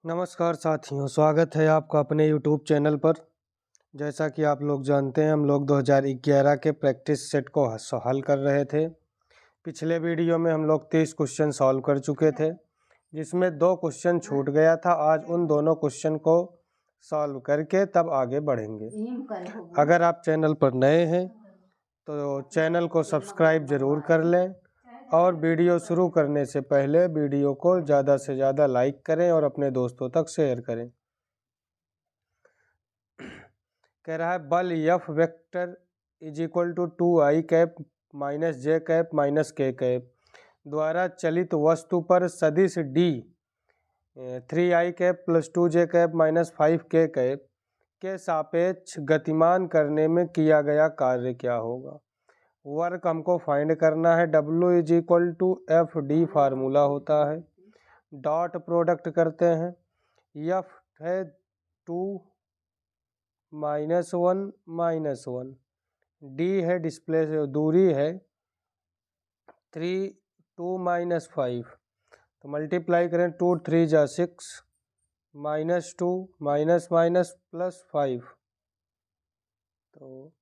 नमस्कार साथियों, स्वागत है आपका अपने YouTube चैनल पर। जैसा कि आप लोग जानते हैं, हम लोग 2011 के प्रैक्टिस सेट को हल कर रहे थे। पिछले वीडियो में हम लोग 30 क्वेश्चन सॉल्व कर चुके थे, जिसमें 2 क्वेश्चन छूट गया था। आज उन दोनों क्वेश्चन को सॉल्व करके तब आगे बढ़ेंगे। अगर आप चैनल पर नए हैं तो चैनल को सब्सक्राइब ज़रूर कर लें और वीडियो शुरू करने से पहले वीडियो को ज़्यादा से ज़्यादा लाइक करें और अपने दोस्तों तक शेयर करें। कह रहा है बल F vector is equal to 2i cap minus j cap minus k cap द्वारा चलित वस्तु पर सदिश D 3i cap plus 2j cap minus 5k cap के सापेक्ष गतिमान करने में किया गया कार्य क्या होगा। वर्क हमको फाइंड करना है। W is equal to F D formula होता है। डॉट प्रोडक्ट करते हैं। F है 2 -1 -1, D है डिस्प्ले से दूरी है 3 2 -5, तो मल्टीप्लाई करें 2 3 जा 6 -2 माइनस माइनस प्लस 5, तो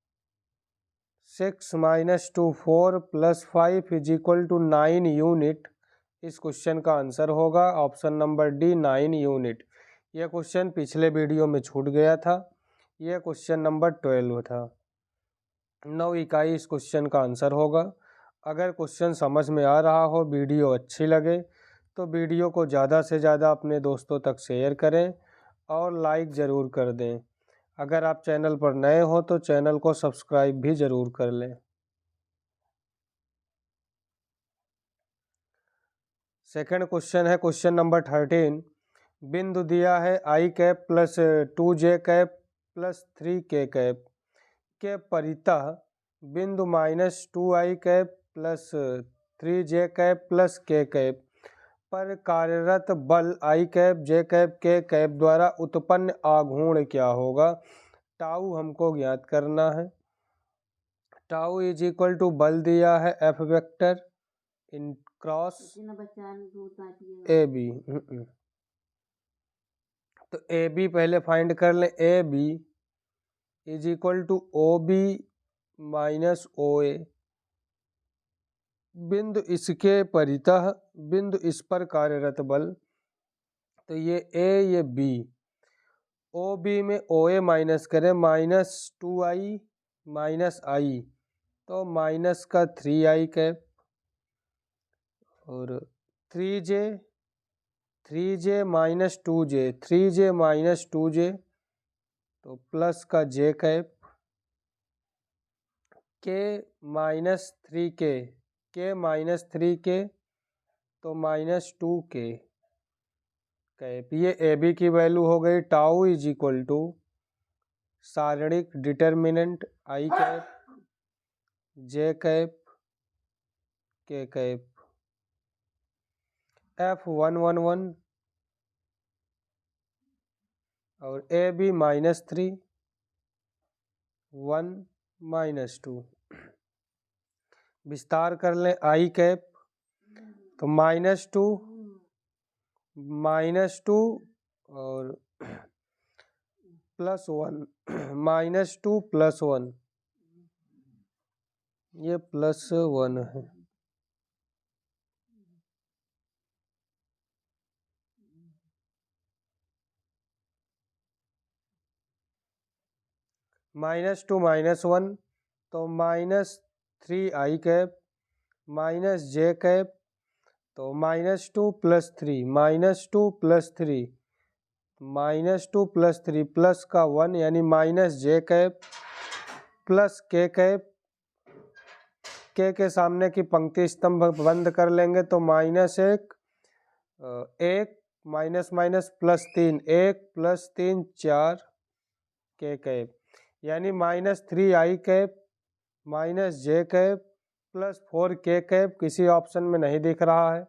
6 -2 4 plus 5 is equal to 9 unit. इस क्वेश्चन का आंसर होगा ऑप्शन नंबर डी 9 यूनिट। यह क्वेश्चन पिछले वीडियो में छूट गया था। यह क्वेश्चन नंबर 12 था। 9 इकाई इस क्वेश्चन का आंसर होगा। अगर क्वेश्चन समझ में आ रहा हो, वीडियो अच्छी लगे तो वीडियो को ज़्यादा से ज़्यादा अपने दोस्तों तक शेयर करें और लाइक ज़रूर कर दें। अगर आप चैनल पर नए हो तो चैनल को सब्सक्राइब भी ज़रूर कर लें। सेकंड क्वेश्चन है क्वेश्चन नंबर 13। बिंदु दिया है i cap plus 2j cap plus 3k cap के परितः बिंदु -2i cap plus 3j cap plus k cap पर कार्यरत बल i cap j cap k cap द्वारा उत्पन्न आघूर्ण क्या होगा। टाउ हमको ज्ञात करना है। टाउ इज इक्वल टू बल दिया है F वेक्टर इन क्रॉस ए बी। तो ए बी पहले फाइंड कर लें। A B is equal to O B minus O A. बिंदु इसके परितः बिंदु इस पर कार्यरत बल, तो ये ए ये बी। ओ बी में ओ ए माइनस करें -2i माइनस आई, तो माइनस का 3i कैप और 3j minus 2j 3j minus 2j, तो प्लस का j cap k minus 3k k minus 3k, तो -2k कैप। ये ए बी की वैल्यू हो गई। टाउ इज इक्वल टू सारणिक determinant i cap j cap k cap F111 और A B -3 1 -2। विस्तार कर लें i कैप, तो -2 और +1 -2 +1, ये +1 है। -2 -1, तो -3i cap minus j cap, तो -2 + 3 -2 + 3 -2 + 3 प्लस का 1 यानी -j cap plus k cap. k के सामने की पंक्ति स्तंभ बंद कर लेंगे, तो -1 1 माइनस माइनस +3 1 + 3 4 k कैप, यानी -3i cap -j cap plus 4k cap किसी ऑप्शन में नहीं दिख रहा है।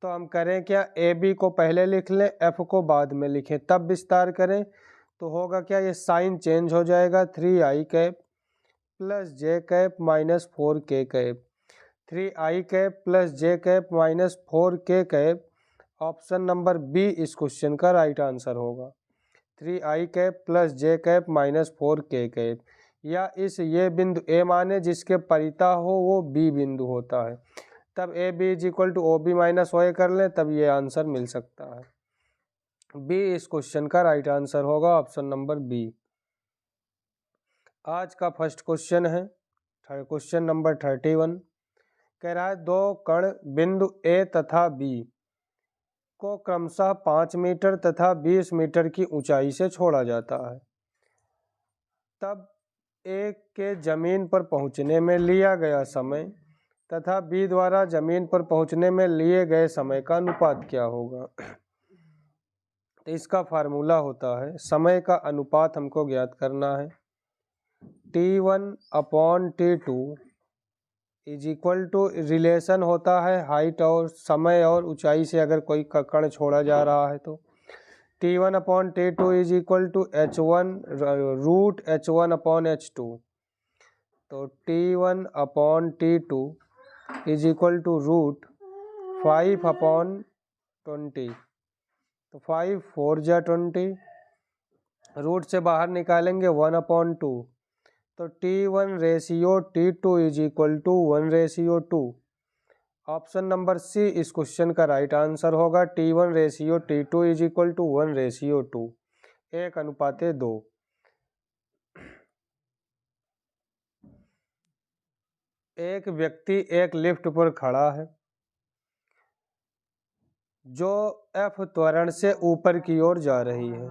तो हम करें क्या, ए बी को पहले लिख लें, एफ को बाद में लिखें, तब विस्तार करें तो होगा क्या, ये साइन चेंज हो जाएगा। 3i cap plus j cap -4k cap 3i cap plus j cap -4k cap option number B इस क्वेश्चन का राइट आंसर होगा। 3i cap plus j cap minus 4k cap, या इस ये बिंदु ए माने जिसके परिता हो वो बी बिंदु होता है, तब A B is equal to O B minus O A कर लें तब ये आंसर मिल सकता है। बी इस क्वेश्चन का राइट आंसर होगा, ऑप्शन नंबर बी। आज का फर्स्ट क्वेश्चन है क्वेश्चन नंबर 31। कह रहा है दो कण बिंदु ए तथा बी को क्रमशः 5 मीटर तथा 20 मीटर की ऊंचाई से छोड़ा जाता है, तब ए के जमीन पर पहुंचने में लिया गया समय तथा बी द्वारा जमीन पर पहुंचने में लिए गए समय का अनुपात क्या होगा। तो इसका फार्मूला होता है, समय का अनुपात हमको ज्ञात करना है। T1 upon T2 is equal to, relation होता है हाइट और समय और ऊंचाई से अगर कोई कण छोड़ा जा रहा है तो T1 upon T2 is equal to H1 root H1 upon H2। तो T1 upon T2 is equal to root 5 upon 20। तो 5 4 जा 20, रूट से बाहर निकालेंगे 1 अपॉन 2, तो T1 ratio T2 is equal to 1 ratio 2। Option number C इस question का right answer होगा। T1 ratio T2 is equal to 1 ratio 2, 1:2। एक व्यक्ति एक लिफ्ट पर खड़ा है जो F त्वरण से ऊपर की ओर जा रही है।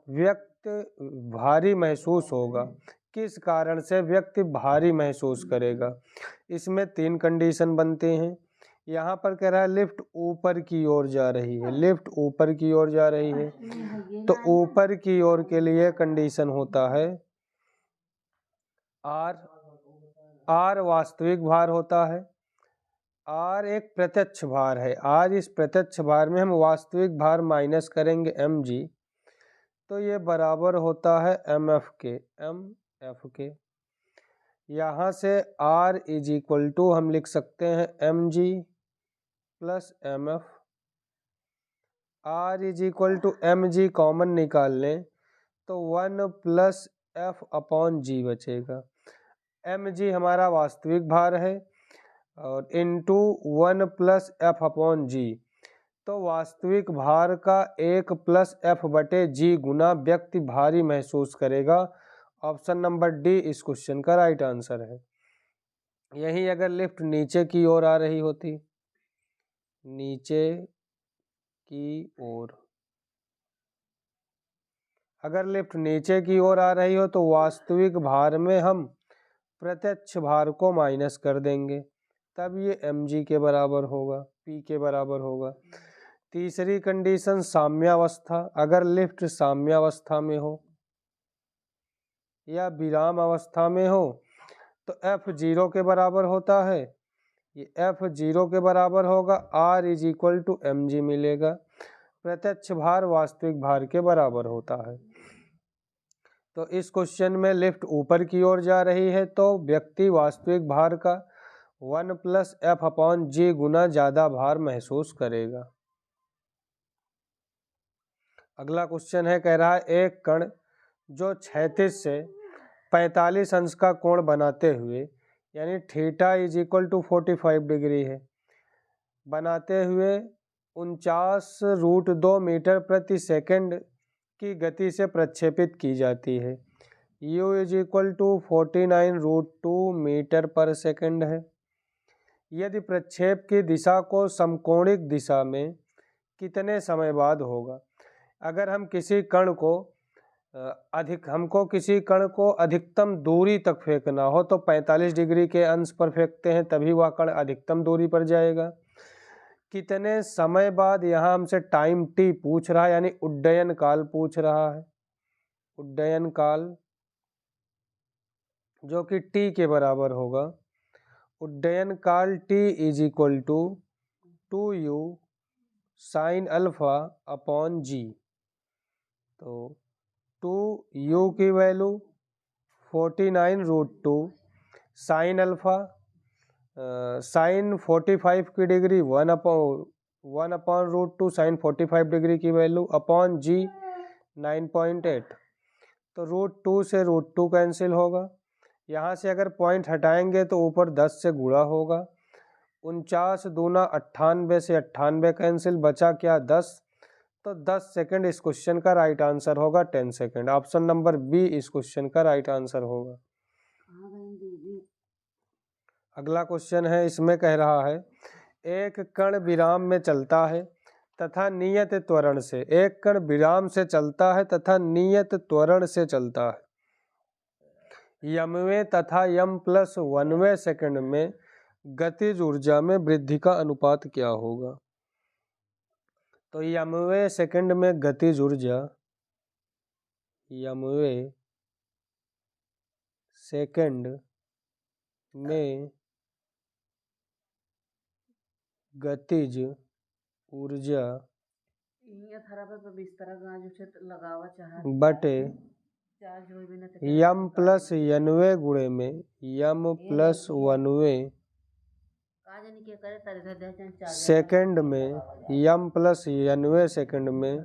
व्यक्ति भारी महसूस होगा। किस कारण से व्यक्ति भारी महसूस करेगा? इसमें 3 कंडीशन बनते हैं। यहाँ पर कह रहा है लिफ्ट ऊपर की ओर जा रही है, लिफ्ट ऊपर की ओर जा रही है, तो ऊपर की ओर के लिए कंडीशन होता है R वास्तविक भार होता है, R एक प्रत्यक्ष भार है। आज इस प्रत्यक्ष भार में हम वास्तविक भार माइनस करेंगे mg, तो ये बराबर होता है mf के। यहाँ से R इज इक्वल टू हम लिख सकते हैं mg plus mf। R is equal to mg common निकाल लें तो 1 प्लस f अपॉन g बचेगा। mg हमारा वास्तविक भार है और into 1 plus f upon g, तो वास्तविक भार का 1 प्लस f बटे जी गुना व्यक्ति भारी महसूस करेगा। ऑप्शन नंबर डी इस क्वेश्चन का राइट आंसर है। यही अगर लिफ्ट नीचे की ओर आ रही होती, नीचे की ओर, अगर लिफ्ट नीचे की ओर आ रही हो तो वास्तविक भार में हम प्रत्यक्ष भार को माइनस कर देंगे, तब ये mg के बराबर होगा, p के बराबर होगा। तीसरी कंडीशन साम्यावस्था, अगर लिफ्ट साम्यावस्था में हो या विराम अवस्था में हो तो f 0 के बराबर होता है, ये f 0 के बराबर होगा, r is equal to mg मिलेगा। प्रत्यक्ष भार वास्तविक भार के बराबर होता है। तो इस क्वेश्चन में लिफ्ट ऊपर की ओर जा रही है तो व्यक्ति वास्तविक भार का 1 प्लस f अपॉन जी गुना ज़्यादा भार महसूस करेगा। अगला क्वेश्चन है, कह रहा है एक कण जो क्षैतिज से 45 अंश का कोण बनाते हुए, यानी theta is equal to 45 degree है, बनाते हुए 49√2 मीटर प्रति सेकंड की गति से प्रक्षेपित की जाती है। u is equal to 49√2 metre पर सेकंड है। यदि प्रक्षेप की दिशा को समकोणिक दिशा में कितने समय बाद होगा? अगर हम किसी कण को हमको किसी कण को अधिकतम दूरी तक फेंकना हो तो 45 डिग्री के अंश पर फेंकते हैं, तभी वह कण अधिकतम दूरी पर जाएगा। कितने समय बाद, यहाँ हमसे टाइम t पूछ रहा है, यानी उड्डयन काल पूछ रहा है, उड्डयन काल जो कि t के बराबर होगा। उड्डयन काल t is equal to 2u sine alpha upon g. तो 2u की वैल्यू 49√2 साइन अल्फा, साइन 45 की डिग्री 1 1/√2 साइन 45 डिग्री की वैल्यू अपॉन जी 9.8। तो √2 से √2 कैंसिल होगा। यहाँ से अगर पॉइंट हटाएंगे तो ऊपर 10 से गुणा होगा। 49 दूना 98 से 98 कैंसिल, बचा क्या 10। तो 10 सेकंड इस क्वेश्चन का राइट आंसर होगा 10 सेकंड। ऑप्शन नंबर बी इस क्वेश्चन का राइट आंसर होगा। अगला क्वेश्चन है, इसमें कह रहा है एक कण विराम में चलता है तथा नियत त्वरण से, एक कण विराम से चलता है तथा नियत त्वरण से चलता है। यमवें तथा m+1वें सेकंड में गतिज ऊर्जा में वृद्धि का अनुपात क्या होगा। तो यमवें सेकंड में गतिज ऊर्जा, यमवें सेकंड में गतिज ऊर्जा बटे m+1वें गुणे में m+1वें सेकंड में m+1वें सेकंड में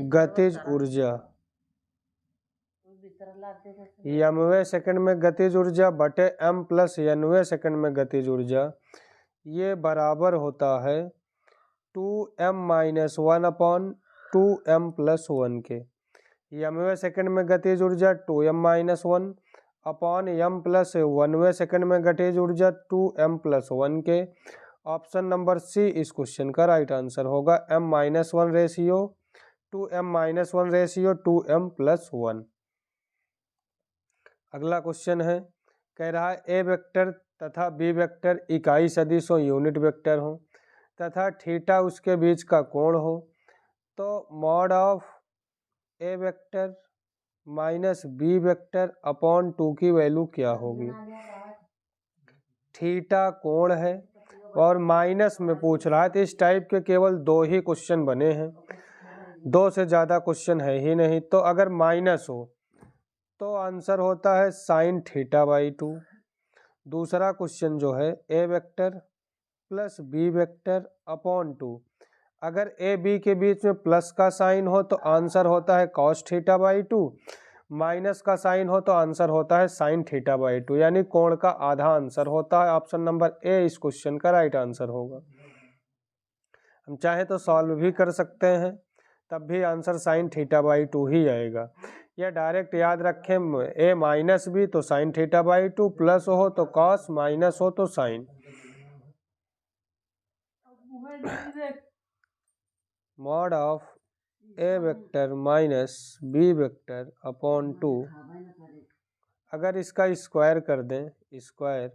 गतिज ऊर्जा, यमवें सेकंड में गतिज ऊर्जा बटे m+1वें सेकंड में गतिज ऊर्जा, ये बराबर होता है 2m-1/2m+1 के। यमवें सेकंड में गतिज ऊर्जा 2m-1 अपॉन m+1वें सेकंड में गतिज ऊर्जा 2m+1 के। ऑप्शन नंबर सी इस क्वेश्चन का राइट आंसर होगा। m-1 ratio 2m-1 ratio 2m+1। अगला क्वेश्चन है, कह रहा है ए वेक्टर तथा बी वेक्टर इकाई सदिश हो, यूनिट वेक्टर हो तथा थीटा उसके बीच का कोण हो, तो mod of A vector minus B vector upon 2 की वैल्यू क्या होगी। थीटा कोण है और माइनस में पूछ रहा है, तो इस टाइप के केवल 2 ही क्वेश्चन बने हैं, 2 से ज़्यादा क्वेश्चन है ही नहीं। तो अगर माइनस हो तो आंसर होता है साइन θ/2। दूसरा क्वेश्चन जो है A vector plus B vector upon 2, अगर ए बी के बीच में प्लस का साइन हो तो आंसर होता है कॉस θ/2, माइनस का साइन हो तो आंसर होता है साइन θ/2, यानी कोण का आधा आंसर होता है। ऑप्शन नंबर ए इस क्वेश्चन का राइट आंसर होगा। हम चाहे तो सॉल्व भी कर सकते हैं, तब भी आंसर साइन θ/2 ही आएगा। या डायरेक्ट याद रखें, ए माइनस भी तो साइन θ/2, प्लस हो तो कॉस, माइनस हो तो sine. Mod of A vector minus B vector upon 2, अगर इसका स्क्वायर कर दें स्क्वायर,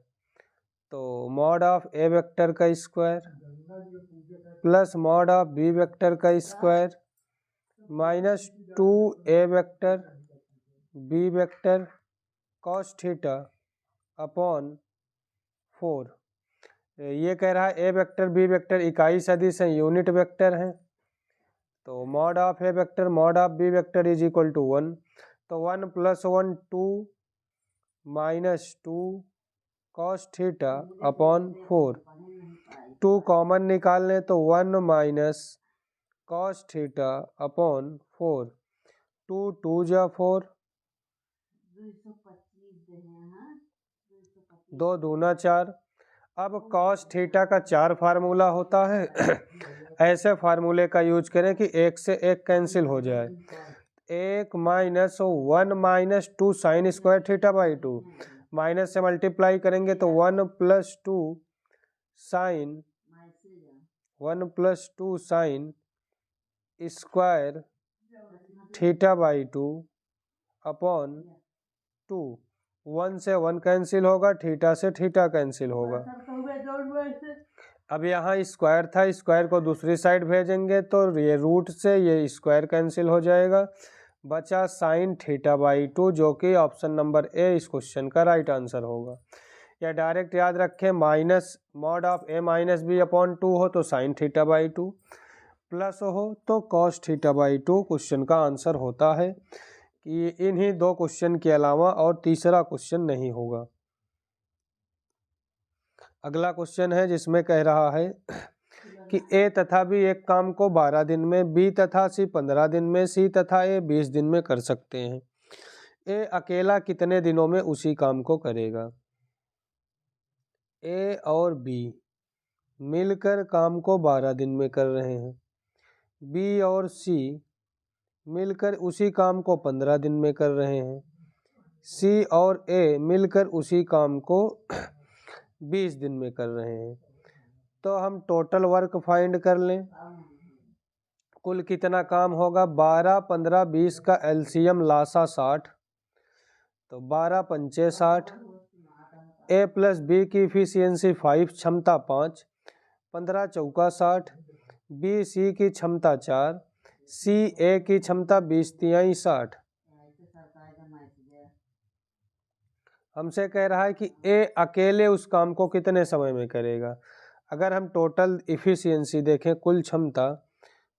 तो मॉड ऑफ ए वेक्टर का square plus mod of B vector का square minus 2a vector B vector cos theta upon 4। ये कह रहा है ए वेक्टर बी वेक्टर इकाई सदिश हैं, यूनिट वेक्टर हैं, तो mod of A vector mod of B vector is equal to 1। तो 1 + 1 2 minus 2 cos theta upon 4। 2 common निकाल लें तो 1 माइनस कॉस थीटा अपॉन 4। 2 2 जा 4, 2 दूना 4। अब कॉस थीटा का 4 फार्मूला होता है ऐसे फार्मूले का यूज करें कि एक से एक कैंसिल हो जाए। 1 minus 1 minus 2 sine square θ/2, minus से मल्टीप्लाई करेंगे तो 1 + 2 साइन, 1 + 2 साइन स्क्वायर θ/2 अपॉन 2। 1 से 1 कैंसिल होगा, थीटा से थीटा कैंसिल होगा। अब यहाँ स्क्वायर था, स्क्वायर को दूसरी साइड भेजेंगे तो ये रूट से ये स्क्वायर कैंसिल हो जाएगा, बचा साइन θ/2, जो कि ऑप्शन नंबर ए इस क्वेश्चन का राइट आंसर होगा। या डायरेक्ट याद रखें, minus mod of A minus B upon 2 हो तो साइन θ/2, प्लस हो तो कॉस θ/2 क्वेश्चन का आंसर होता है। कि इन्हीं 2 क्वेश्चन के अलावा और तीसरा क्वेश्चन नहीं होगा। अगला क्वेश्चन है जिसमें कह रहा है कि ए तथा बी एक काम को 12 दिन में, बी तथा सी 15 दिन में, सी तथा ए 20 दिन में कर सकते हैं। ए अकेला कितने दिनों में उसी काम को करेगा? ए और बी मिलकर काम को 12 दिन में कर रहे हैं, बी और सी मिलकर उसी काम को 15 दिन में कर रहे हैं, सी और ए मिलकर उसी काम को 20 दिन में कर रहे हैं। तो हम टोटल वर्क फाइंड कर लें। कुल कितना काम होगा? 12, 15, 20 का एलसीएम लासा 60, तो 12 पंचे 60। ए प्लस बी की इफिशियंसी 5, क्षमता 5, 15 चौका 60, बी सी की क्षमता 4, सी ए की क्षमता 20 तिहाई 60। हमसे कह रहा है कि ए अकेले उस काम को कितने समय में करेगा। अगर हम टोटल इफिशियंसी देखें, कुल क्षमता,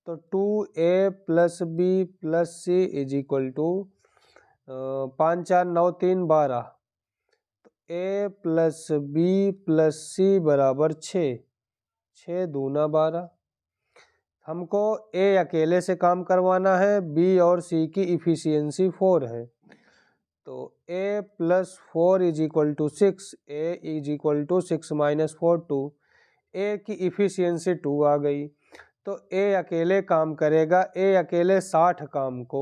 तो 2a plus B plus C is equal to 5 4 9 3 12, तो a plus B plus C बराबर 6, 6 दूना 12। हमको ए अकेले से काम करवाना है, बी और सी की इफिशियंसी 4 है, तो a plus 4 is equal to 6, a is equal to 6 minus 4 2, A की इफिशियंसी 2 आ गई, तो ए अकेले काम करेगा। ए अकेले 60 काम को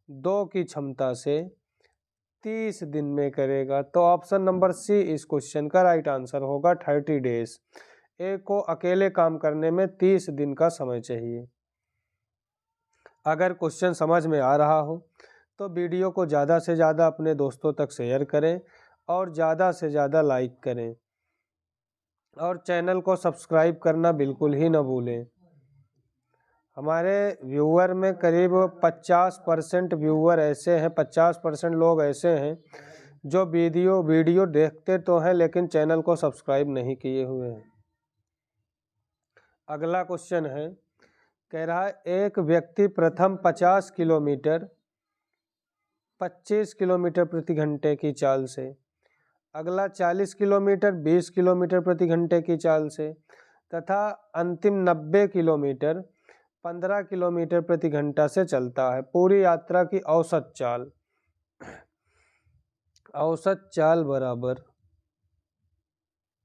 2 की क्षमता से 30 दिन में करेगा। तो ऑप्शन नंबर सी इस क्वेश्चन का राइट आंसर होगा, 30 डेज। ए को अकेले काम करने में 30 दिन का समय चाहिए। अगर क्वेश्चन समझ में आ रहा हो तो वीडियो को ज़्यादा से ज़्यादा अपने दोस्तों तक शेयर करें और ज़्यादा से ज़्यादा लाइक करें, और चैनल को सब्सक्राइब करना बिल्कुल ही न भूलें। हमारे व्यूअर में करीब 50% व्यूअर ऐसे हैं, 50% लोग ऐसे हैं जो वीडियो देखते तो हैं लेकिन चैनल को सब्सक्राइब नहीं किए हुए हैं। अगला क्वेश्चन है, कह रहा है एक व्यक्ति प्रथम 50 किलोमीटर 25 किलोमीटर प्रति घंटे की चाल से, अगला 40 किलोमीटर 20 किलोमीटर प्रति घंटे की चाल से, तथा अंतिम 90 किलोमीटर 15 किलोमीटर प्रति घंटा से चलता है। पूरी यात्रा की औसत चाल, औसत चाल बराबर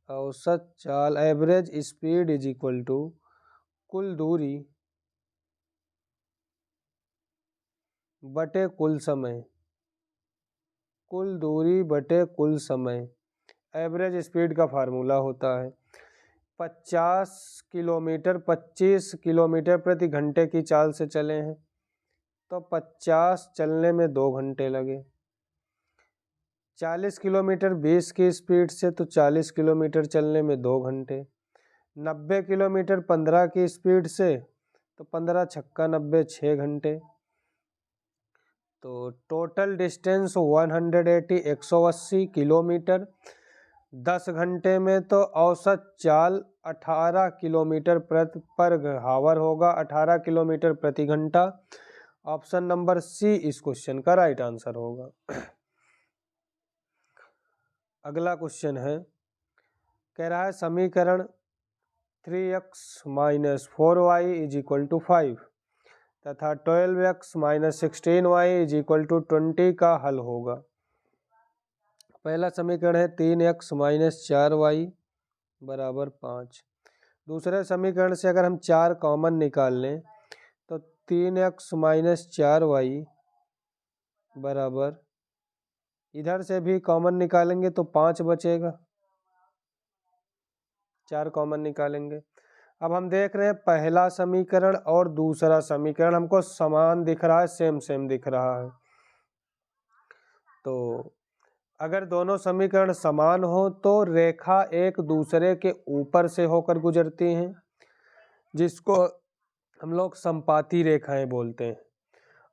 औसत चाल average speed is equal to कुल दूरी बटे कुल समय, कुल दूरी बटे कुल समय। एवरेज स्पीड का फार्मूला होता है 50 किलोमीटर 25 किलोमीटर प्रति घंटे की चाल से चले हैं तो 50 चलने में 2 घंटे लगे, 40 किलोमीटर 20 की स्पीड से तो 40 किलोमीटर चलने में 2 घंटे, 90 किलोमीटर 15 की स्पीड से तो 15 छक्का 90 6 घंटे। तो टोटल डिस्टेंस 180 किलोमीटर 10 घंटे में, तो औसत चाल 18 किलोमीटर पर हावर होगा, 18 किलोमीटर प्रति घंटा। ऑप्शन नंबर सी इस क्वेश्चन का राइट आंसर होगा। अगला क्वेश्चन है, कह रहा है समीकरण 3x minus 4y is equal to 5 तथा 12x minus 16y is equal to 20 का हल होगा। पहला समीकरण है 3x माइनस 4y बराबर 5। दूसरे समीकरण से अगर हम 4 कॉमन निकाल लें तो 3x माइनस 4y बराबर, इधर से भी कॉमन निकालेंगे तो 5 बचेगा, 4 कॉमन निकालेंगे। अब हम देख रहे हैं पहला समीकरण और दूसरा समीकरण हमको समान दिख रहा है, सेम दिख रहा है। तो अगर दोनों समीकरण समान हो तो रेखा एक दूसरे के ऊपर से होकर गुजरती हैं, जिसको हम लोग संपाती रेखाएं बोलते हैं,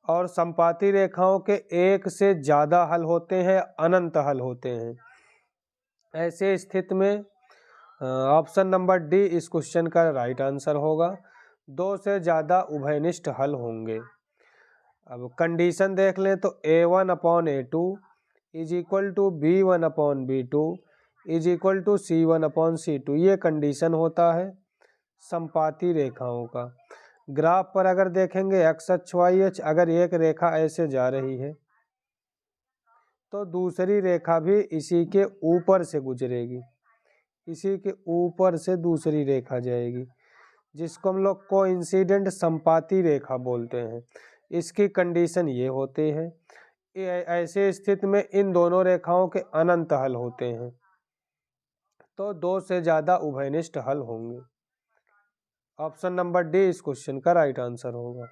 और संपाती रेखाओं के एक से ज़्यादा हल होते हैं, अनंत हल होते हैं। ऐसे स्थिति में ऑप्शन नंबर डी इस क्वेश्चन का राइट आंसर होगा, 2 से ज़्यादा उभयनिष्ठ हल होंगे। अब कंडीशन देख लें तो a1/a2 is equal to b1/b2 is equal to c1/c2, ये कंडीशन होता है। समपाती रेखाओं का। ग्राफ पर अगर देखेंगे x अक्ष y अक्ष, अगर एक रेखा ऐसे जा रही है तो दूसरी रेखा भी इसी के ऊपर से गुजरेगी, इसी के ऊपर से दूसरी रेखा जाएगी, जिसको हम लोग कोइंसिडेंट समपाती रेखा बोलते हैं। इसकी कंडीशन ये होती है, ऐसे स्थिति में इन दोनों रेखाओं के अनंत हल होते हैं, तो 2 से ज़्यादा उभयनिष्ठ हल होंगे। ऑप्शन नंबर डी इस क्वेश्चन का राइट आंसर होगा।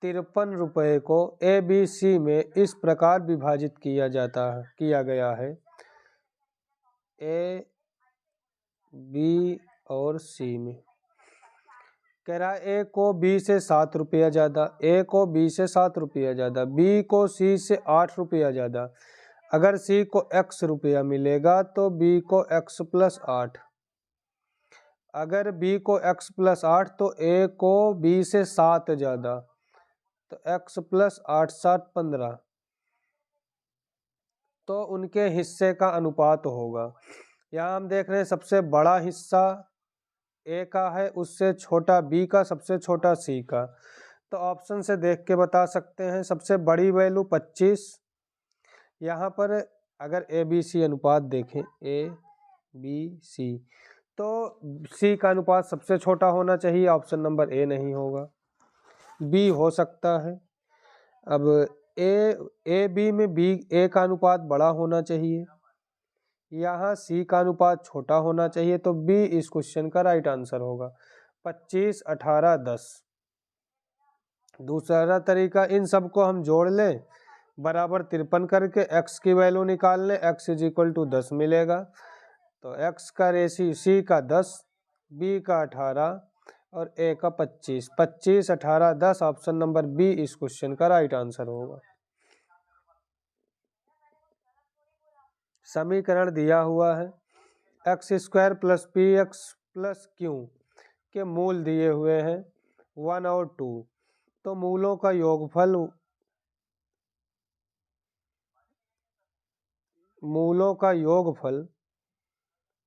53 रुपये को ए बी सी में इस प्रकार विभाजित किया गया है, ए बी और सी में। कह रहा है ए को बी से 7 रुपया ज़्यादा, ए को बी से 7 रुपया ज़्यादा, बी को सी से 8 रुपया ज़्यादा। अगर सी को x रुपया मिलेगा तो बी को x प्लस 8, अगर बी को x प्लस 8 तो ए को बी से 7 ज़्यादा, तो x प्लस 8 7 15, तो उनके हिस्से का अनुपात होगा। यहाँ हम देख रहे हैं सबसे बड़ा हिस्सा ए का है, उससे छोटा बी का, सबसे छोटा सी का। तो ऑप्शन से देख के बता सकते हैं। सबसे बड़ी वैल्यू 25, यहाँ पर अगर ए बी सी अनुपात देखें, ए बी सी, तो सी का अनुपात सबसे छोटा होना चाहिए, ऑप्शन नंबर ए नहीं होगा, बी हो सकता है। अब ए बी में बी ए का अनुपात बड़ा होना चाहिए, यहाँ सी का अनुपात छोटा होना चाहिए, तो बी इस क्वेश्चन का राइट आंसर होगा। 25 18 10। दूसरा तरीका, इन सबको हम जोड़ लें, बराबर 53 करके x की वैल्यू निकाल लें, x इज इक्वल टू 10 मिलेगा, तो x का रेशियो सी का 10, बी का 18 और ए का 25। 25 18 10, ऑप्शन नंबर बी इस क्वेश्चन का राइट आंसर होगा। समीकरण दिया हुआ है, x square plus P x plus Q के मूल दिए हुए हैं 1 और 2, तो मूलों का योगफल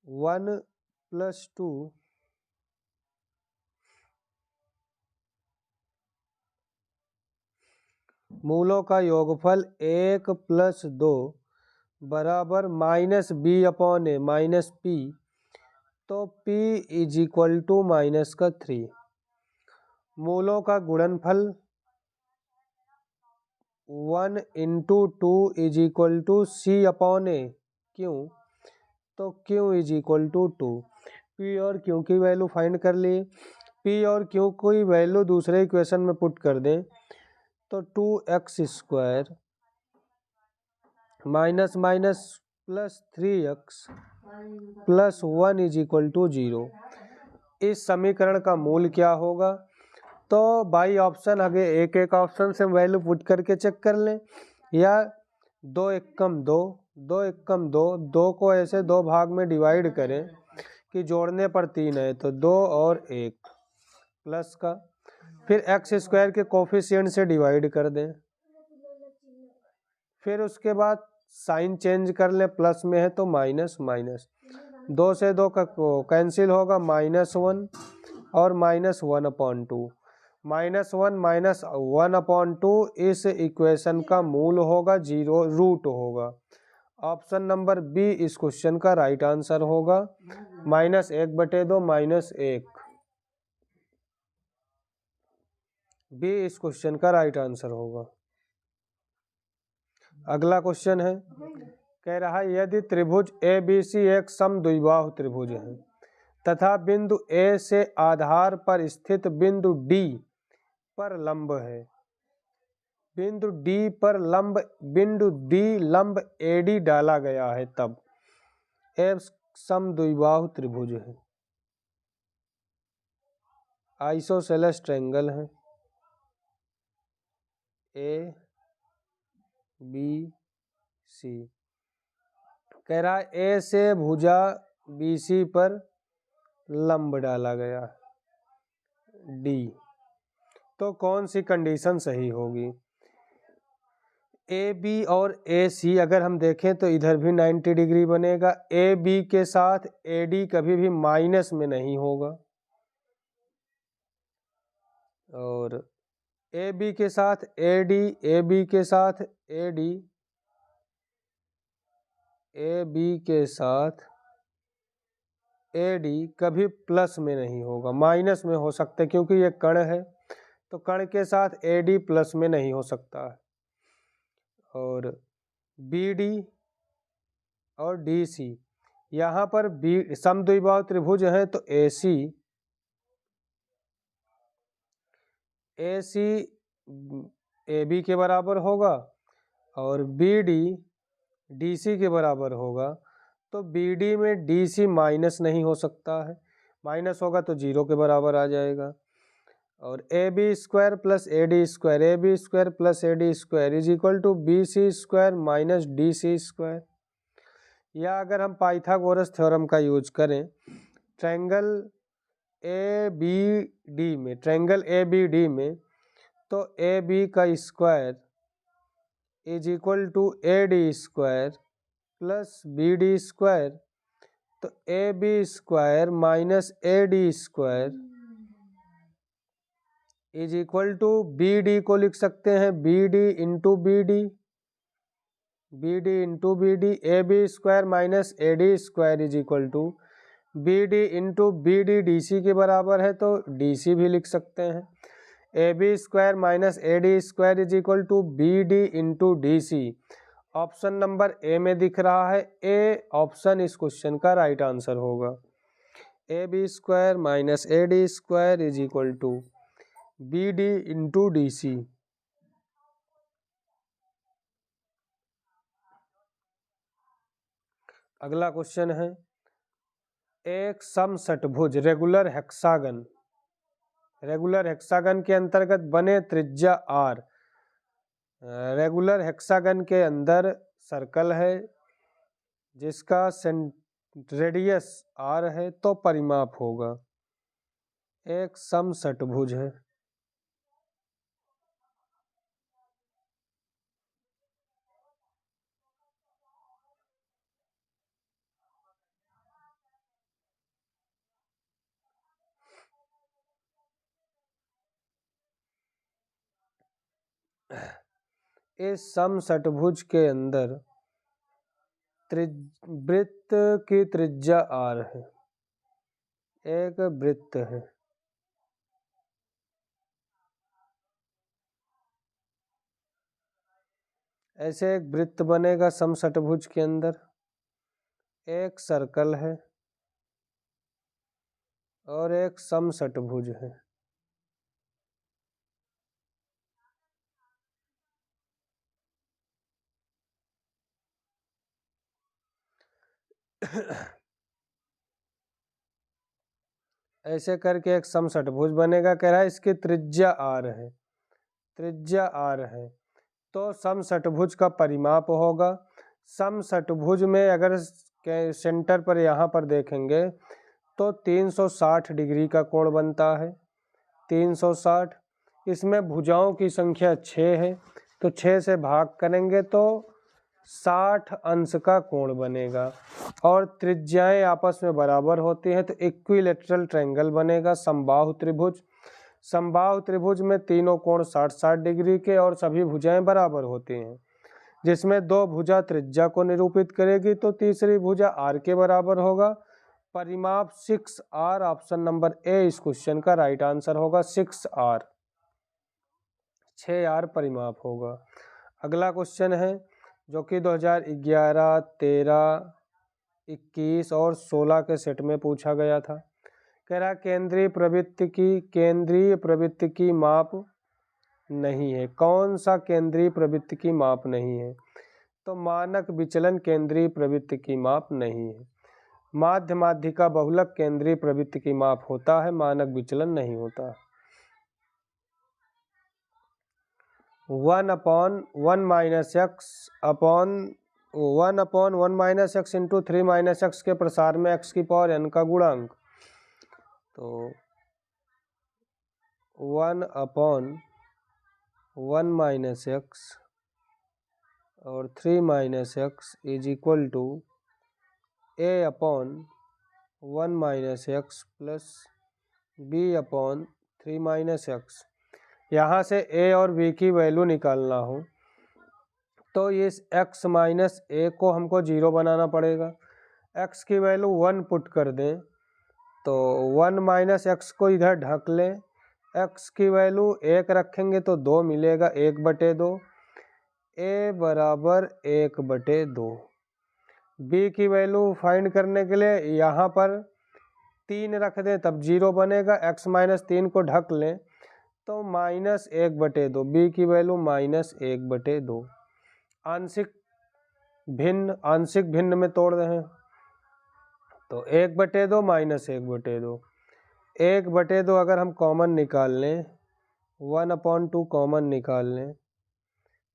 1 प्लस 2 मूलों का योगफल 1 प्लस 2 बराबर minus B upon A minus P, तो p is equal to minus का 3। मूलों का गुणनफल 1 into 2 is equal to C upon A क्यों, तो Q is equal to 2। P और क्यू की वैल्यू फाइंड कर लिए, पी और क्यू की वैल्यू दूसरे इक्वेशन में पुट कर दें, तो 2x square minus minus plus 3x plus 1 is equal to 0। इस समीकरण का मूल क्या होगा, तो बाई ऑप्शन आगे एक एक ऑप्शन से वैल्यू पुट करके चेक कर लें, या 2 एकम 2, 2 एकम 2, 2 को ऐसे 2 भाग में डिवाइड करें कि जोड़ने पर 3 है, तो 2 और 1 प्लस का, फिर x स्क्वायर के कोफिशिएंट से डिवाइड कर दें, फिर उसके बाद साइन चेंज कर ले, प्लस में है तो माइनस माइनस, 2 से 2 का कैंसिल होगा, -1 और -1 अपॉन 2, -1 माइनस 1 अपॉन 2 इस इक्वेशन का मूल होगा, 0 रूट होगा। ऑप्शन नंबर बी इस क्वेश्चन का राइट आंसर होगा, -1/2 -1, बी इस क्वेश्चन का राइट आंसर होगा। अगला क्वेश्चन है, कह रहा है यदि त्रिभुज ए बी सी एक समद्विबाहु त्रिभुज है तथा बिंदु ए से आधार पर स्थित बिंदु डी पर लंब है, बिंदु डी लंब एडी डाला गया है, तब ए समद्विबाहु त्रिभुज है, आइसोसेलेस ट्रायंगल है, ए बी सी। कह रहा है ए से भुजा बी सी पर लंब डाला गया डी, तो कौन सी कंडीशन सही होगी। ए बी और ए सी अगर हम देखें तो इधर भी 90 डिग्री बनेगा। ए बी के साथ ए डी कभी भी माइनस में नहीं होगा, और ए बी के साथ ए डी, ए बी के साथ ए डी, ए बी के साथ ए डी कभी प्लस में नहीं होगा, माइनस में हो सकता है क्योंकि ये कण है, तो कण के साथ ए डी प्लस में नहीं हो सकता है। और बी डी और डी सी, यहाँ पर बी समद्विबाहु त्रिभुज है तो ए सी ए बी के बराबर होगा और बी डी डी सी के बराबर होगा। तो बी डी में डी सी माइनस नहीं हो सकता है, माइनस होगा तो जीरो के बराबर आ जाएगा। और A B square plus A D square, A B square plus A D square is equal to B C square minus D C square. या अगर हम पाइथागोरस थ्योरम का यूज करें, ट्रायंगल ए बी डी में, triangle A B D में, तो A B का square is equal to A D square plus B D square, तो A B square minus A D square is equal to B D को लिख सकते हैं B D into B D, B D into B D, A B square minus A D square is equal to B D into B D, D C के बराबर है तो D C भी लिख सकते हैं। A B square minus A D square is equal to B D into D C. Option number A में दिख रहा है, ए ऑप्शन इस क्वेश्चन का राइट आंसर होगा। A B square minus A D square is equal to B D into D C. अगला question है, एक समषटभुज रेगुलर हेक्सागन, रेगुलर हेक्सागन के अंतर्गत बने त्रिज्या आर, रेगुलर हेक्सागन के अंदर सर्कल है जिसका रेडियस आर है तो परिमाप होगा। एक समषटभुज है, इस समषटभुज के अंदर वृत्त की त्रिज्या आर है, एक वृत्त है। ऐसे एक वृत्त बनेगा समषटभुज के अंदर, एक सर्कल है और एक समषटभुज है। ऐसे करके एक समषटभुज बनेगा, कह रहा है इसकी त्रिज्या आर है, त्रिज्या आर है तो समषटभुज का परिमाप होगा। समषटभुज में अगर सेंटर पर यहाँ पर देखेंगे तो 360 डिग्री का कोण बनता है, 360। इसमें भुजाओं की संख्या 6 है तो 6 से भाग करेंगे तो 60 अंश का कोण बनेगा और त्रिज्याएं आपस में बराबर होती हैं तो इक्विलैटरल ट्रायंगल बनेगा समबाहु त्रिभुज। समबाहु त्रिभुज में तीनों कोण 60-60 डिग्री के और सभी भुजाएं बराबर होती हैं, जिसमें दो भुजा त्रिज्या को निरूपित करेगी तो तीसरी भुजा आर के बराबर होगा। परिमाप 6r, ऑप्शन नंबर ए इस क्वेश्चन का राइट आंसर होगा। 6r, 6r परिमाप होगा। अगला क्वेश्चन है जो कि 2011, 13, 21 और 16 के सेट में पूछा गया था। कह रहा केंद्रीय प्रवृत्ति की माप नहीं है। कौन सा केंद्रीय प्रवृत्ति की माप नहीं है? तो मानक विचलन केंद्रीय प्रवृत्ति की माप नहीं है। माध्य माध्यिका बहुलक केंद्रीय प्रवृत्ति की माप होता है, मानक विचलन नहीं होता। 1/1 माइनस एक्स इंटू 3 - x के प्रसार में x की पावर n का गुणांक, तो 1/1 माइनस एक्स और 3 minus x is equal to A upon 1 minus x plus B upon 3 minus x. यहाँ से ए और बी की वैल्यू निकालना हो तो इस x माइनस ए को हमको 0 बनाना पड़ेगा। x की वैल्यू 1 पुट कर दें तो 1 माइनस एक्स को इधर ढक लें, x की वैल्यू 1 रखेंगे तो 2 मिलेगा, 1/2। a बराबर 1/2। b की वैल्यू फाइंड करने के लिए यहाँ पर 3 रख दें तब 0 बनेगा, x माइनस 3 को ढक लें तो -1/2। b की वैल्यू -1/2। आंशिक भिन्न में तोड़ रहे हैं तो 1/2 -1/2। 1/2 अगर हम कॉमन निकाल लें, 1/2 कॉमन निकाल लें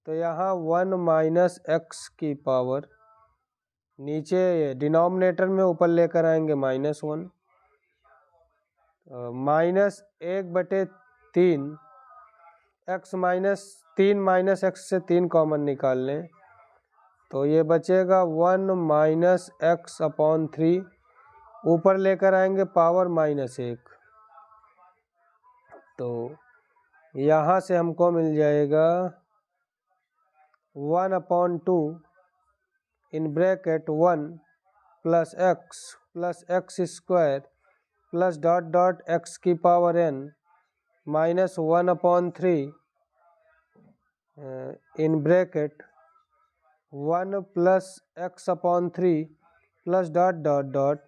तो यहाँ 1 माइनस एक्स की पावर नीचे डिनोमिनेटर में ऊपर लेकर आएंगे -1 -1/3 x माइनस 3 माइनस एक्स से 3 कॉमन निकाल लें तो ये बचेगा 1 माइनस एक्स अपॉन 3, ऊपर लेकर आएंगे पावर -1 तो यहाँ से हमको मिल जाएगा 1/2 in bracket 1 plus x square plus dot dot x की power n -1/3 in bracket 1 plus x upon 3 plus dot dot dot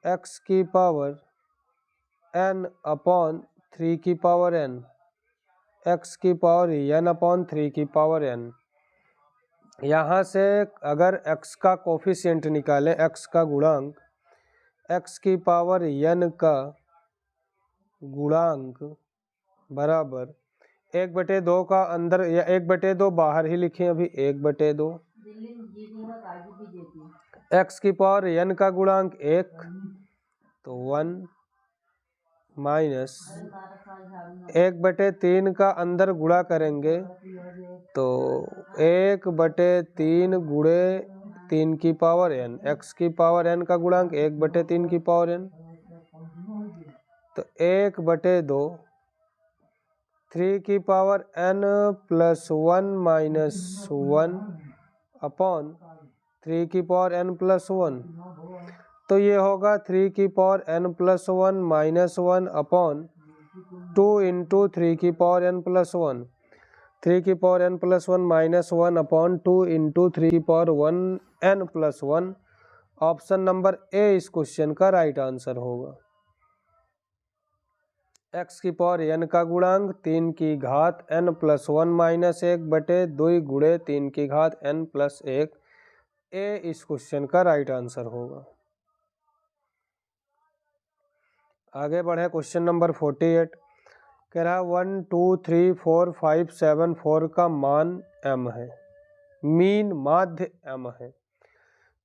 x की पावर n अपॉन 3 की पावर n, x की पावर n अपॉन 3 की पावर n। यहाँ से अगर x का coefficient निकालें, x का गुणांक, x की पावर n का गुणांक बराबर 1/2 का अंदर या 1/2 बाहर ही लिखें अभी 1/2। x की पावर n का गुणांक 1 तो 1 माइनस 1/3 का अंदर गुणा करेंगे तो 1/3 गुणे 3 की पावर n, x की पावर n का गुणांक 1/3 की पावर n तो 1/2 3 की power n plus 1 minus 1 upon 3 की पावर n प्लस 1 तो ये होगा 3 की power n plus 1 minus 1 upon 2 into 3 की पावर n प्लस 1। 3 की power n plus 1 minus 1 upon 2 into 3 की power 1 n plus 1। Option number ए इस क्वेश्चन का राइट आंसर होगा। x की पावर n का गुणांक 3 की घात n प्लस 1 माइनस 1/2 गुणे 3 की घात n प्लस 1, ए इस क्वेश्चन का राइट आंसर होगा। आगे बढ़े क्वेश्चन नंबर 48 कह रहा 1 2 3 4 5 7 4 का मान m है, मीन माध्य m है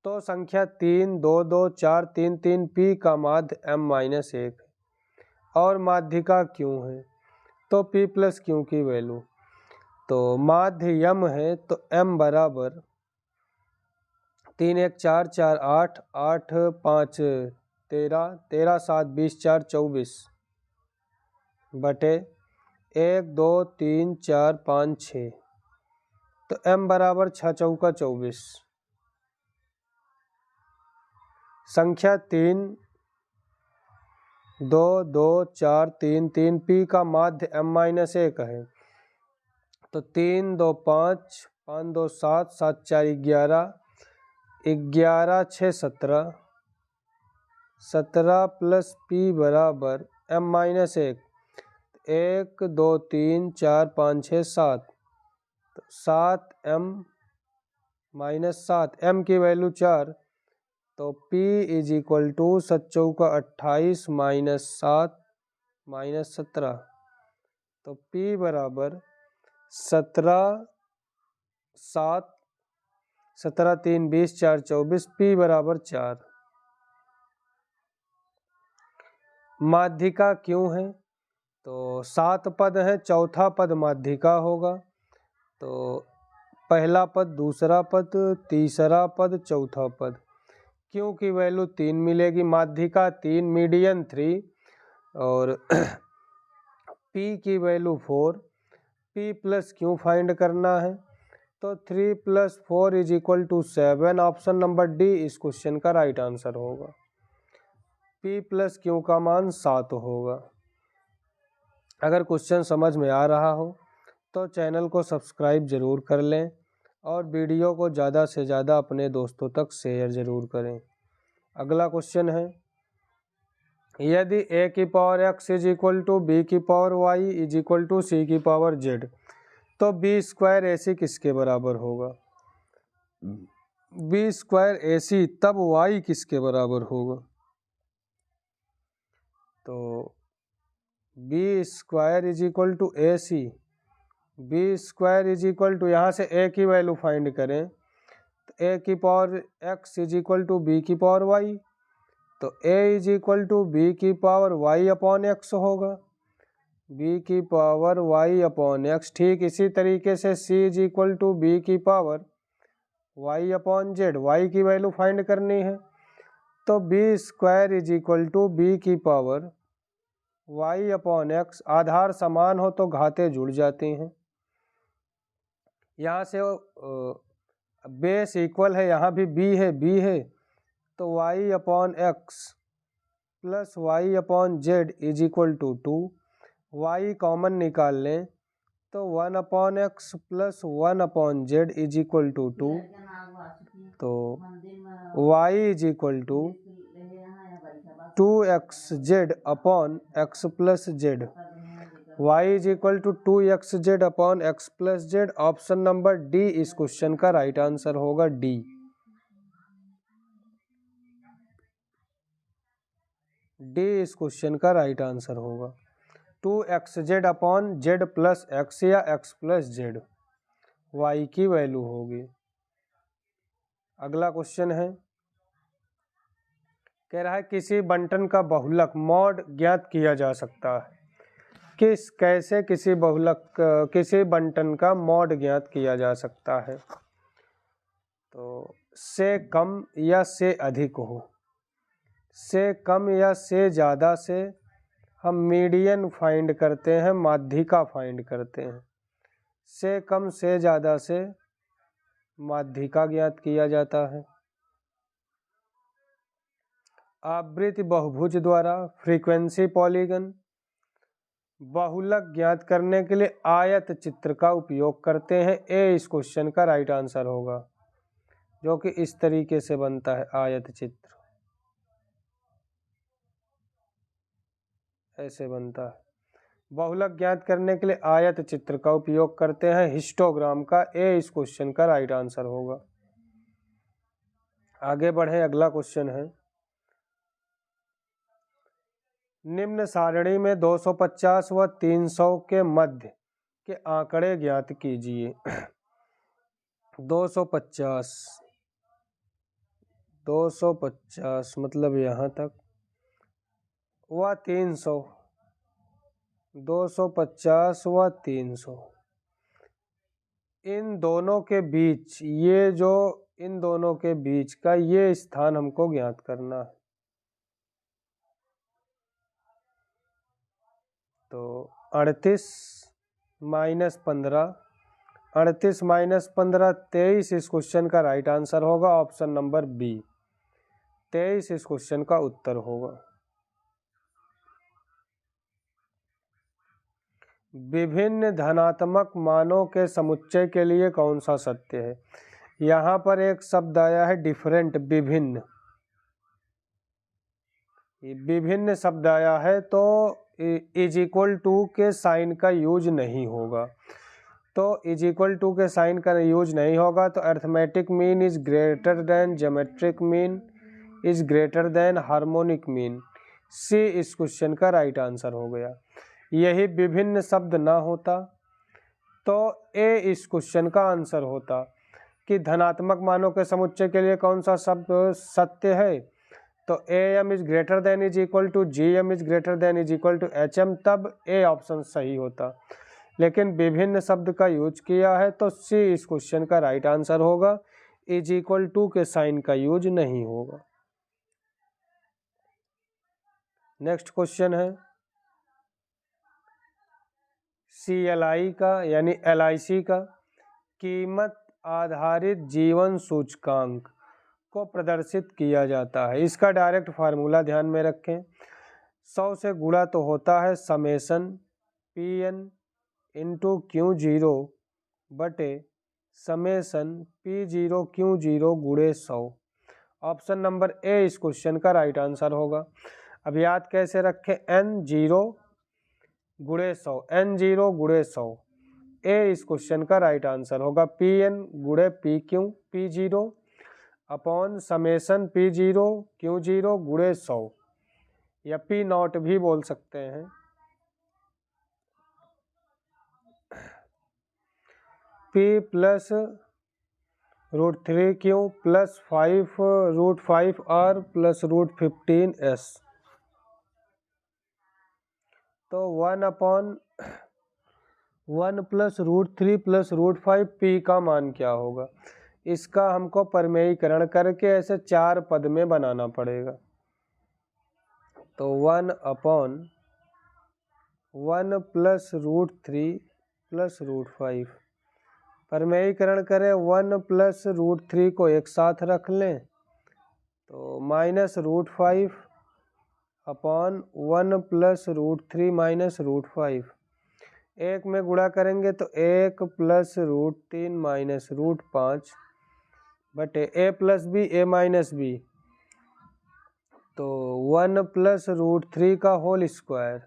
तो संख्या 3 2 2 4 3 3 p का माध्य m-1 है और माध्यिका क्यों है तो p प्लस q की वैल्यू, तो माध्य m है तो m बराबर 3 1 4 4 8 8 5 13 13 7 20 4 24 बटे 1 2 3 4 5 6 तो m बराबर 6 चौका 24। संख्या 3 2 2 4 3 3 p का माध्य m-1 है तो 3 2 5 5 2 7 7 4 11 11 6 17 17 प्लस p बराबर m-1 1 2 3 4 5 6 7 तो 7 m-7 m की वैल्यू 4 तो p इज इक्वल टू 7 चौका 28 माइनस 7 माइनस 17 तो p बराबर 17 7 17 3 20 4 24 p बराबर 4। माध्यिका क्यों है तो 7 पद है, चौथा पद माध्यिका होगा तो पहला पद, दूसरा पद, तीसरा पद, चौथा पद। क्यू की वैल्यू 3 मिलेगी, माध्यिका 3, मीडियन 3 और पी की value 4। P plus Q find करना है तो 3 + 4 = 7। ऑप्शन नंबर डी इस क्वेश्चन का राइट आंसर होगा। पी प्लस क्यू का मान 7 होगा। अगर क्वेश्चन समझ में आ रहा हो तो चैनल को सब्सक्राइब ज़रूर कर लें और वीडियो को ज़्यादा से ज़्यादा अपने दोस्तों तक शेयर ज़रूर करें। अगला क्वेश्चन है, यदि a की पावर x = b की पावर y = c की पावर z तो b² ac किसके बराबर होगा? b² ac तब y किसके बराबर होगा? तो b² = ac, b² यहाँ से a की वैल्यू फाइंड करें तो a की पावर x = b की पावर y, तो a = b की पावर y/x होगा, b की पावर y/x। ठीक इसी तरीके से c = b की पावर y/z, y की वैल्यू फाइंड करनी है तो b² = b की पावर y/x। आधार समान हो तो घातें जुड़ जाती हैं। यहाँ से बेस इक्वल है, यहाँ भी b है तो y/x plus y/z = 2। y common निकाल लें तो 1/x प्लस 1/z = 2। तो y = 2xz/x plus z, y = 2xz/x plus z। Option number D इस क्वेश्चन का राइट आंसर होगा, डी। डी इस क्वेश्चन का राइट आंसर होगा। 2xz/z प्लस x या x प्लस z y की वैल्यू होगी। अगला क्वेश्चन है, कह रहा है किसी बंटन का बहुलक मॉड ज्ञात किया जा सकता है। कैसे किसी बंटन का मॉड ज्ञात किया जा सकता है? तो से कम या से अधिक हो, से कम या से ज़्यादा से हम मीडियन फाइंड करते हैं, माध्यिका फाइंड करते हैं। से कम से ज़्यादा से माध्यिका ज्ञात किया जाता है। आवृत्ति बहुभुज द्वारा फ्रीक्वेंसी पॉलीगन बहुलक ज्ञात करने के लिए आयत चित्र का उपयोग करते हैं। ए इस क्वेश्चन का राइट आंसर होगा, जो कि इस तरीके से बनता है आयत चित्र, ऐसे बनता है। बहुलक ज्ञात करने के लिए आयत चित्र का उपयोग करते हैं, हिस्टोग्राम का। ए इस क्वेश्चन का राइट आंसर होगा। आगे बढ़े, अगला क्वेश्चन है, निम्न सारणी में 250 व 300 के मध्य के आंकड़े ज्ञात कीजिए। 250 मतलब यहाँ तक, व 300, 250 व 300, इन दोनों के बीच, ये जो इन दोनों के बीच का ये स्थान हमको ज्ञात करना है। तो 38 - 15, 38 - 15 23 इस क्वेश्चन का राइट आंसर होगा। ऑप्शन नंबर बी 23 इस क्वेश्चन का उत्तर होगा। विभिन्न धनात्मक मानों के समुच्चय के लिए कौन सा सत्य है? यहाँ पर एक शब्द आया है डिफरेंट, विभिन्न। विभिन्न शब्द आया है तो =, के साइन का यूज नहीं होगा। तो =, के साइन का यूज नहीं होगा तो arithmetic mean is greater than geometric mean is greater than harmonic mean. C इस क्वेश्चन का राइट आंसर हो गया। यही विभिन्न शब्द ना होता तो ए इस क्वेश्चन का आंसर होता कि धनात्मक मानों के समुच्चय के लिए कौन सा शब्द सत्य है। तो AM is greater then = GM is greater then = HM, तब ए ऑप्शन सही होता। लेकिन विभिन्न शब्द का यूज किया है, तो सी इस क्वेश्चन का राइट आंसर होगा। इज इक्वल टू के साइन का यूज नहीं होगा। नेक्स्ट क्वेश्चन है CLI का यानी LIC का कीमत आधारित जीवन सूचकांक को प्रदर्शित किया जाता है। इसका डायरेक्ट फार्मूला ध्यान में रखें। 100 से गुणा तो होता है समेसन PN इंटू Q0 बटे समेसन P0 Q0 गुणे 100। ऑप्शन नंबर ए इस क्वेश्चन का राइट आंसर होगा। अब याद कैसे रखें, N0 गुणे 100, N0 गुणे 100, ए इस क्वेश्चन का राइट आंसर होगा। PN गुणे PQ P0 upon summation P0 Q0 गुणे 100 या P0 भी बोल सकते हैं। P plus √3Q plus 5 √5R plus √15S। तो 1 प्लस √3 प्लस √5 P का मान क्या होगा? इसका हमको परमेयीकरण करके ऐसे 4 पद में बनाना पड़ेगा। तो 1 प्लस √3 प्लस √5 परमेयीकरण करें। 1 प्लस √3 को एक साथ रख लें तो माइनस √5 अपॉन 1 प्लस √3 माइनस √5। एक में गुणा करेंगे तो 1 प्लस √3 माइनस √5 बटे a plus B a minus B. तो 1 प्लस √3 का होल स्क्वायर,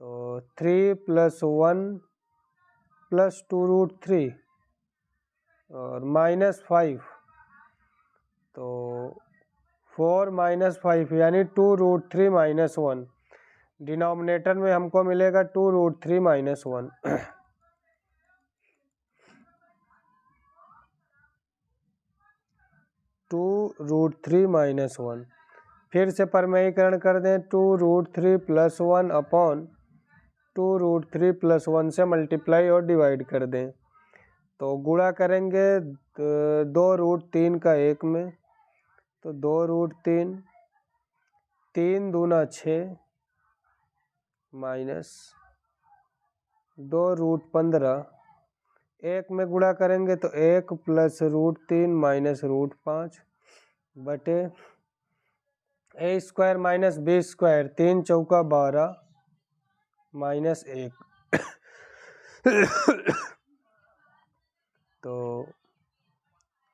तो 3 प्लस 1 प्लस 2√3 और माइनस 5, तो 4 माइनस 5 यानी 2√3 माइनस 1। डिनोमिनेटर में हमको मिलेगा 2√3 माइनस 1। 2√3 माइनस 1। फिर से परमेयीकरण कर दें। 2√3 प्लस 1 अपॉन 2√3 प्लस 1 से मल्टीप्लाई और डिवाइड कर दें तो गुणा करेंगे 2√3 का 1 में, तो 2√3, 3 दूना 6 माइनस 2√15। एक में गुणा करेंगे तो 1 प्लस √3 माइनस √5 बटे a square minus b square, 3 चौका 12 माइनस 1। तो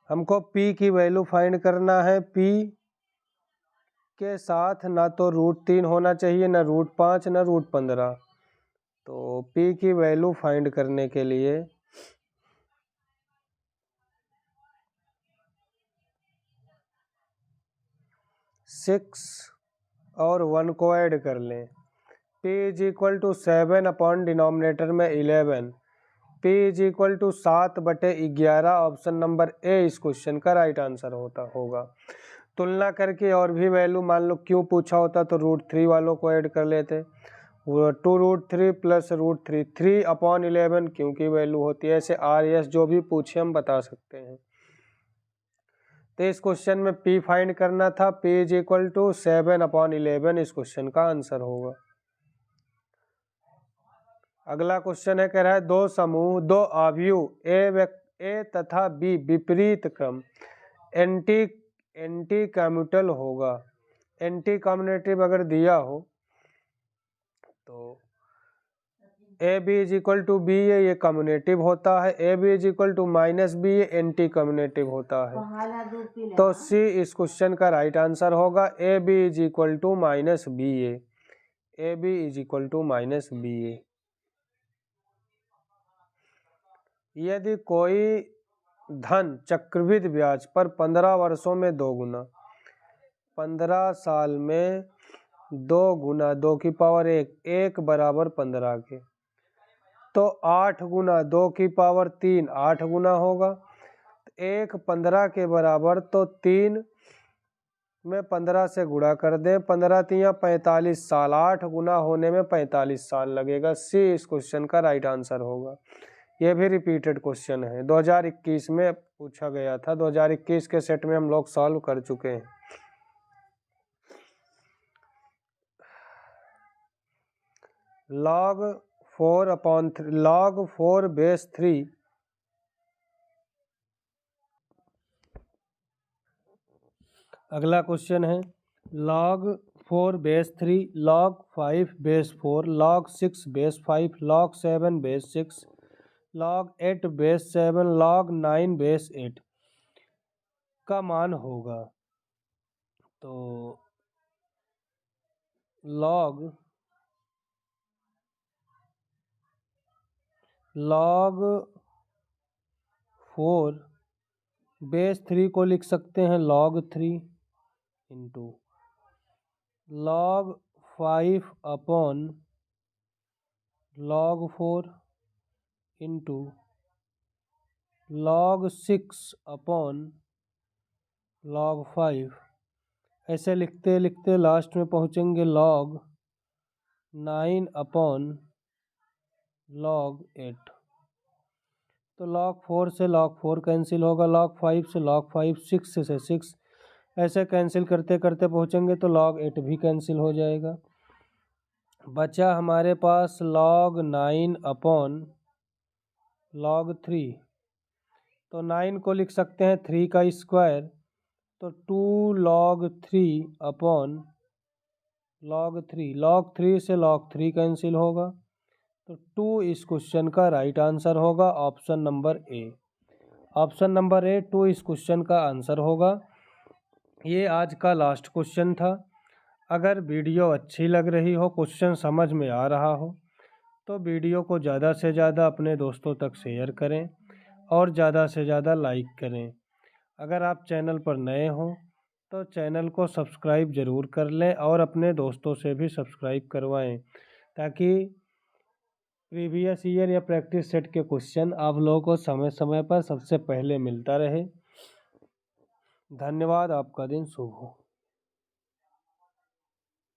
हमको p की वैल्यू फाइंड करना है। p के साथ ना तो √3 होना चाहिए, ना √5, ना √15। तो p की वैल्यू फाइंड करने के लिए सिक्स और 1 को ऐड कर लें। p is equal to 7 upon denominator में 11। p इज इक्वल टू 7 बटे 11। ऑप्शन नंबर ए इस क्वेश्चन का राइट आंसर होगा। तुलना करके और भी वैल्यू, मान लो क्यों पूछा होता तो √3 वालों को ऐड कर लेते। 2√3 प्लस √3, 3 अपॉन 11 क्यों की वैल्यू होती है। ऐसे RS जो भी पूछे हम बता सकते हैं। तो इस क्वेश्चन में p फाइंड करना था। p is equal to 7 upon 11 इस क्वेश्चन का आंसर होगा। अगला क्वेश्चन है, कह रहा है दो समूह, दो आव्यूह ए तथा बी विपरीत क्रम एंटी कम्यूटल होगा। एंटी कम्यूटेटिव अगर दिया हो तो A B is equal to B A, ये कम्यूनेटिव होता है। A B is equal to minus B, ये एंटी कम्यूनेटिव होता है। तो सी इस क्वेश्चन का राइट आंसर होगा। A B is equal to minus B A, A B is equal to minus B A. यदि कोई धन चक्रवृद्धि ब्याज पर 15 वर्षों में 2 गुना, 15 साल में 2 गुना 2 की पावर 1 बराबर 15 के, तो 8 गुना 2 की पावर 3 8 गुना होगा। 1 15 के बराबर, तो 3 में 15 से गुणा कर दें, 15 तियां 45 साल, 8 गुना होने में 45 साल लगेगा। सी इस क्वेश्चन का राइट आंसर होगा। ये भी रिपीटेड क्वेश्चन है, 2021 में पूछा गया था, 2021 के सेट में हम लोग सॉल्व कर चुके हैं। log 4/3 log 4 बेस 3 अगला क्वेश्चन है log 4 base 3, log 5 base 4, log 6 base 5, log 7 base 6, log 8 base 7, log 9 base 8 का मान होगा। तो log 4 बेस 3 को लिख सकते हैं log 3 into log 5 upon log 4 into log 6 upon log 5। ऐसे लिखते लिखते लास्ट में पहुंचेंगे log 9 अपॉन log 8। तो log 4 से log 4 कैंसिल होगा, log 5 से log 5, 6 से 6, ऐसे कैंसिल करते करते पहुंचेंगे तो log 8 भी कैंसिल हो जाएगा। बचा हमारे पास log 9 अपॉन log 3। तो 9 को लिख सकते हैं 3 का स्क्वायर, तो 2 log 3 अपॉन log 3, log 3 से log 3 कैंसिल होगा, तो 2 इस क्वेश्चन का राइट आंसर होगा, ऑप्शन नंबर ए। ऑप्शन नंबर ए 2 इस क्वेश्चन का आंसर होगा। ये आज का लास्ट क्वेश्चन था। अगर वीडियो अच्छी लग रही हो, क्वेश्चन समझ में आ रहा हो, तो वीडियो को ज़्यादा से ज़्यादा अपने दोस्तों तक शेयर करें और ज़्यादा से ज़्यादा लाइक करें। अगर आप चैनल पर नए हों तो चैनल को सब्सक्राइब ज़रूर कर लें और अपने दोस्तों से भी सब्सक्राइब करवाएं, ताकि प्रीवियस ईयर या प्रैक्टिस सेट के क्वेश्चन आप लोगों को समय समय पर सबसे पहले मिलता रहे। धन्यवाद। आपका दिन शुभ हो।